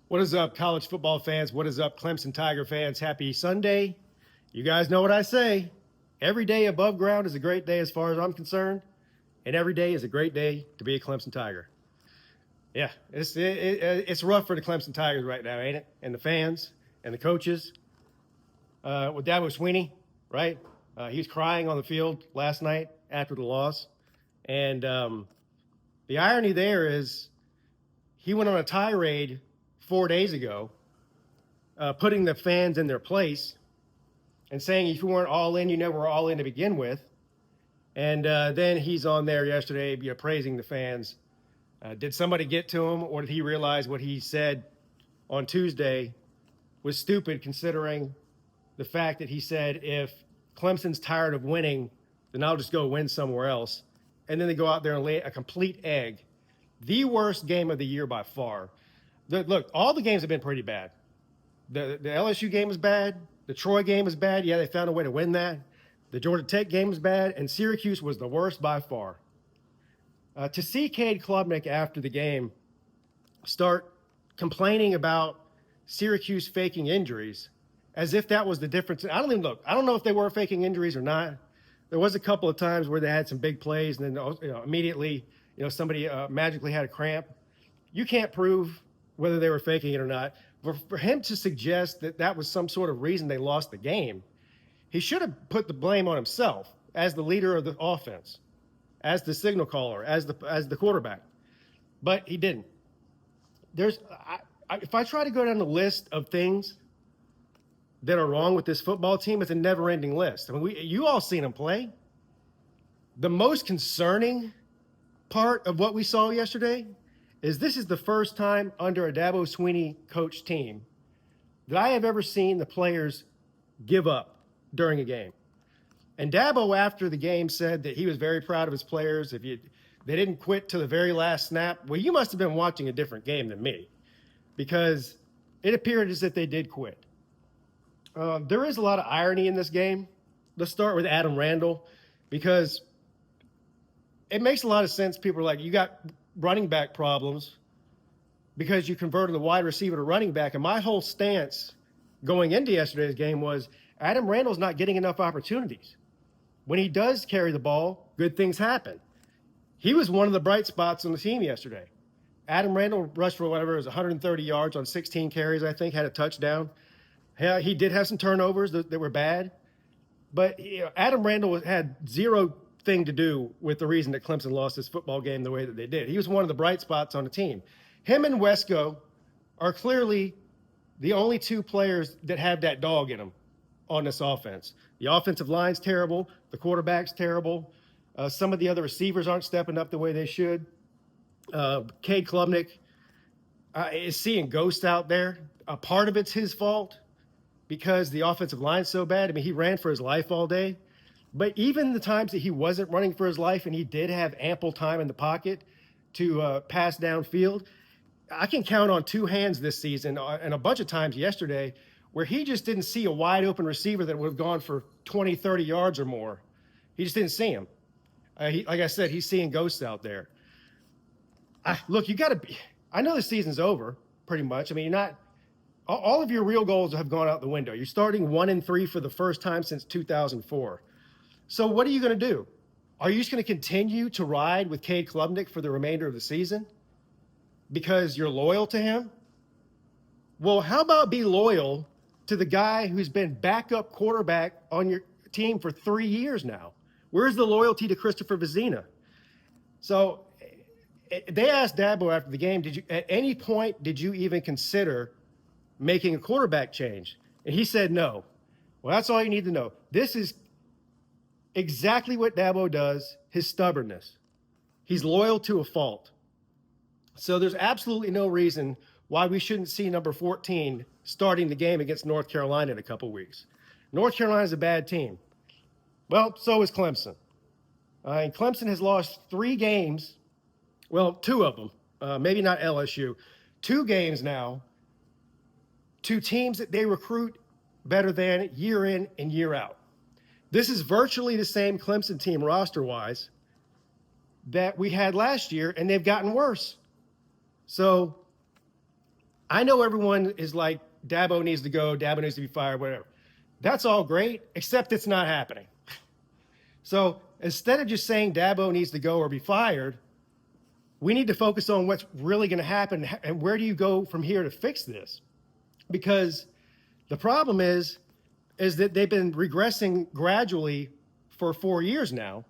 What is up, college football fans? What is up, Clemson Tiger fans? Happy Sunday. You guys know what I say. Every day above ground is a great day as far as I'm concerned, and every day is a great day to be a Clemson Tiger. Yeah, it's rough for the Clemson Tigers right now, ain't it? And the fans and the coaches. With Dabo Sweeney, right? He was crying on the field last night after the loss. And the irony there is he went on a tirade 4 days ago, putting the fans in their place and saying if you weren't all in, you never were all in to begin with. And then he's on there yesterday, praising the fans. Did somebody get to him, or did he realize what he said on Tuesday was stupid, considering the fact that he said if Clemson's tired of winning, then I'll just go win somewhere else. And then they go out there and lay a complete egg. The worst game of the year by far. Look, all the games have been pretty bad. The LSU game was bad. The Troy game was bad. Yeah, they found a way to win that. The Georgia Tech game was bad. And Syracuse was the worst by far. To see Cade Klubnik after the game start complaining about Syracuse faking injuries as if that was the difference. I don't know if they were faking injuries or not. There was a couple of times where they had some big plays, and then immediately somebody magically had a cramp. You can't prove whether they were faking it or not. For him to suggest that that was some sort of reason they lost the game, he should have put the blame on himself as the leader of the offense, as the signal caller, as the quarterback. But he didn't. If I try to go down the list of things that are wrong with this football team, it's a never-ending list. I mean, you all seen them play. The most concerning part of what we saw yesterday is this is the first time under a Dabo Sweeney coach team that I have ever seen the players give up during a game. And Dabo, after the game, said that he was very proud of his players. They didn't quit to the very last snap. Well, you must have been watching a different game than me, because it appeared as if they did quit. There is a lot of irony in this game. Let's start with Adam Randall, because it makes a lot of sense. People are like, you got running back problems because you converted the wide receiver to running back. And my whole stance going into yesterday's game was Adam Randall's not getting enough opportunities. When he does carry the ball, good things happen. He was one of the bright spots on the team yesterday. Adam Randall rushed for whatever, it was 130 yards on 16 carries, I think, had a touchdown. Yeah, he did have some turnovers that were bad. But Adam Randall had zero thing to do with the reason that Clemson lost this football game the way that they did. He was one of the bright spots on the team. Him and Wesco are clearly the only two players that have that dog in them on this offense. The offensive line's terrible. The quarterback's terrible. Some of the other receivers aren't stepping up the way they should. Cade Klubnik is seeing ghosts out there. A part of it's his fault because the offensive line's so bad. I mean, he ran for his life all day. But even the times that he wasn't running for his life and he did have ample time in the pocket to pass downfield, I can count on two hands this season and a bunch of times yesterday where he just didn't see a wide open receiver that would have gone for 20, 30 yards or more. He just didn't see him. Like I said, he's seeing ghosts out there. Look, you got to be – I know the season's over pretty much. I mean, you're not – all of your real goals have gone out the window. You're starting 1-3 for the first time since 2004. So what are you going to do? Are you just going to continue to ride with Cade Klubnik for the remainder of the season because you're loyal to him? Well, how about be loyal to the guy who's been backup quarterback on your team for 3 years now? Where's the loyalty to Christopher Vizina? So they asked Dabo after the game, at any point did you even consider making a quarterback change? And he said no. Well, that's all you need to know. This is exactly what Dabo does, his stubbornness. He's loyal to a fault. So there's absolutely no reason why we shouldn't see number 14 starting the game against North Carolina in a couple weeks. North Carolina's a bad team. Well, so is Clemson. And Clemson has lost 3 games, well, 2 of them, maybe not LSU, 2 games now to teams that they recruit better than year in and year out. This is virtually the same Clemson team roster-wise that we had last year, and they've gotten worse. So I know everyone is like, Dabo needs to go, Dabo needs to be fired, whatever. That's all great, except it's not happening. So instead of just saying Dabo needs to go or be fired, we need to focus on what's really going to happen and where do you go from here to fix this? Because the problem is that they've been regressing gradually for 4 years now,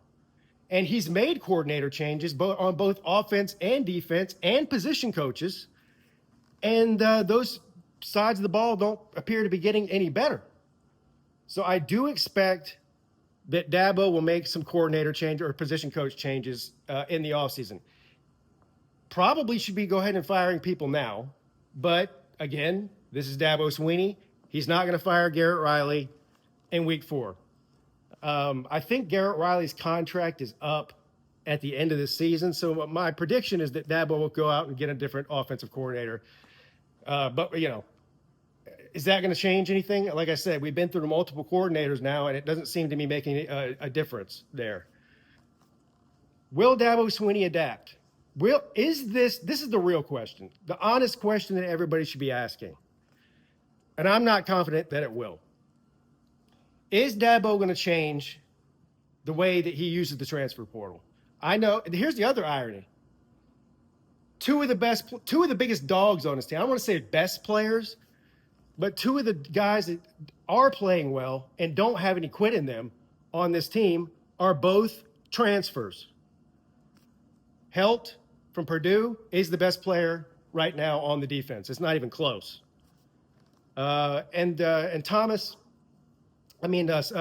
and he's made coordinator changes on both offense and defense and position coaches, and those sides of the ball don't appear to be getting any better. So I do expect that Dabo will make some coordinator change or position coach changes in the offseason. Probably should be go ahead and firing people now. But again, this is Dabo Swinney. He's not going to fire Garrett Riley in week 4. I think Garrett Riley's contract is up at the end of the season. So my prediction is that Dabo will go out and get a different offensive coordinator. But, is that going to change anything? Like I said, we've been through multiple coordinators now, and it doesn't seem to be making a difference there. Will Dabo Swinney adapt? This is the real question, the honest question that everybody should be asking. And I'm not confident that it will. Is Dabo going to change the way that he uses the transfer portal? I know. Here's the other irony. Two of the biggest dogs on his team. I don't want to say best players, but two of the guys that are playing well and don't have any quit in them on this team are both transfers. Helt from Purdue is the best player right now on the defense. It's not even close. And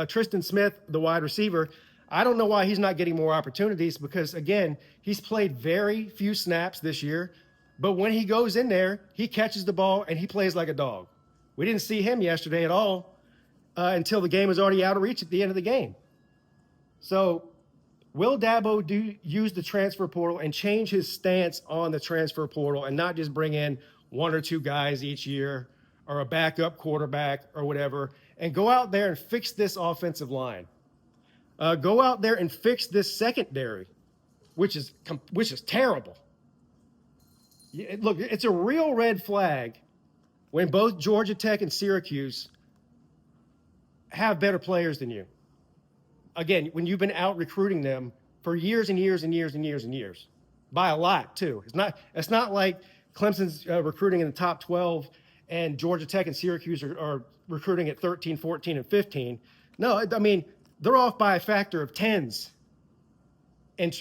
Tristan Smith, the wide receiver, I don't know why he's not getting more opportunities because, again, he's played very few snaps this year. But when he goes in there, he catches the ball and he plays like a dog. We didn't see him yesterday at all until the game was already out of reach at the end of the game. So will Dabo use the transfer portal and change his stance on the transfer portal and not just bring in one or two guys each year or a backup quarterback or whatever, and go out there and fix this offensive line? Go out there and fix this secondary, which is terrible. Look, it's a real red flag when both Georgia Tech and Syracuse have better players than you. Again, when you've been out recruiting them for years and years and years and years and years, by a lot too. It's not like Clemson's recruiting in the top 12 and Georgia Tech and Syracuse are recruiting at 13, 14, and 15. No, I mean, they're off by a factor of tens in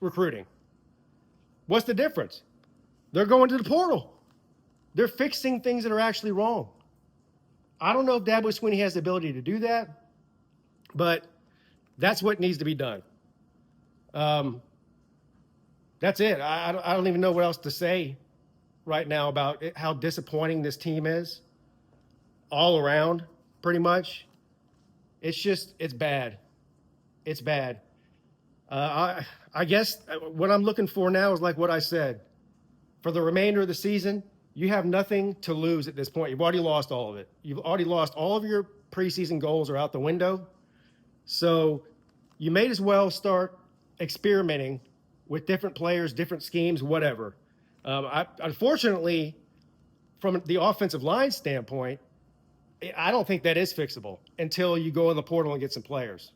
recruiting. What's the difference? They're going to the portal. They're fixing things that are actually wrong. I don't know if Dabo Swinney has the ability to do that, but that's what needs to be done. That's it. I don't even know what else to say right now about how disappointing this team is all around, pretty much. It's bad. It's bad. I guess what I'm looking for now is like what I said. For the remainder of the season, you have nothing to lose at this point. You've already lost all of it. You've already lost all of your preseason goals are out the window. So you may as well start experimenting with different players, different schemes, whatever. Unfortunately, from the offensive line standpoint, I don't think that is fixable until you go in the portal and get some players.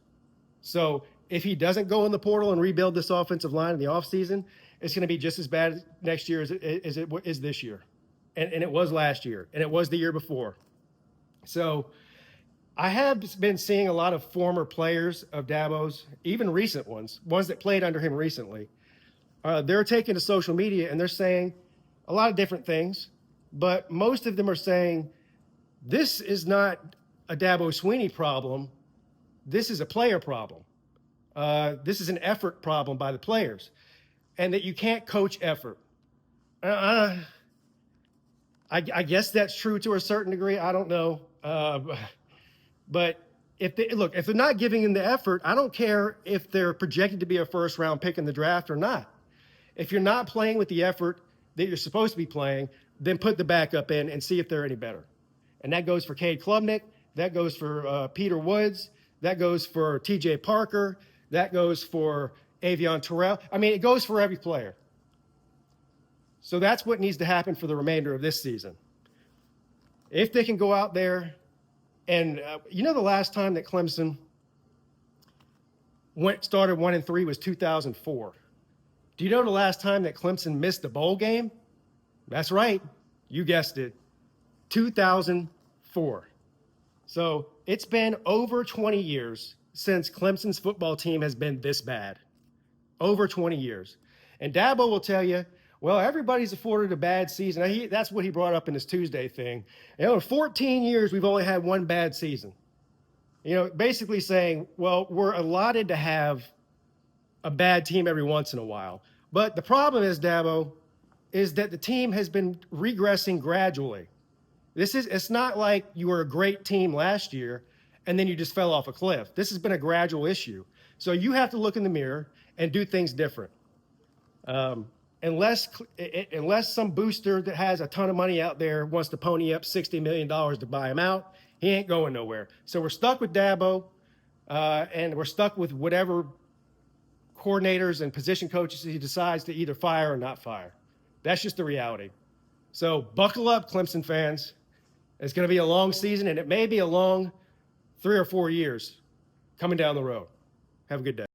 So if he doesn't go in the portal and rebuild this offensive line in the offseason, it's going to be just as bad next year as it is this year. And it was last year, and it was the year before. So I have been seeing a lot of former players of Dabo's, even recent ones that played under him recently. They're taking to social media, and they're saying a lot of different things, but most of them are saying this is not a Dabo Swinney problem. This is a player problem. This is an effort problem by the players, and that you can't coach effort. I guess that's true to a certain degree. I don't know. But if they're not giving him the effort, I don't care if they're projected to be a first-round pick in the draft or not. If you're not playing with the effort that you're supposed to be playing, then put the backup in and see if they're any better. And that goes for Cade Klubnik. That goes for Peter Woods. That goes for TJ Parker. That goes for Avion Terrell. I mean, it goes for every player. So that's what needs to happen for the remainder of this season. If they can go out there and the last time that Clemson started 1-3 was 2004. Do you know the last time that Clemson missed a bowl game? That's right. You guessed it. 2004. So it's been over 20 years since Clemson's football team has been this bad. Over 20 years. And Dabo will tell you, well, everybody's afforded a bad season. That's what he brought up in his Tuesday thing. In 14 years, we've only had one bad season. Basically saying, well, we're allotted to have a bad team every once in a while. But the problem is, Dabo, is that the team has been regressing gradually. It's not like you were a great team last year and then you just fell off a cliff. This has been a gradual issue. So you have to look in the mirror and do things different. Unless some booster that has a ton of money out there wants to pony up $60 million to buy him out, he ain't going nowhere. So we're stuck with Dabo, and we're stuck with whatever coordinators and position coaches he decides to either fire or not fire. That's just the reality. So buckle up, Clemson fans. It's going to be a long season, and it may be a long 3 or 4 years coming down the road. Have a good day.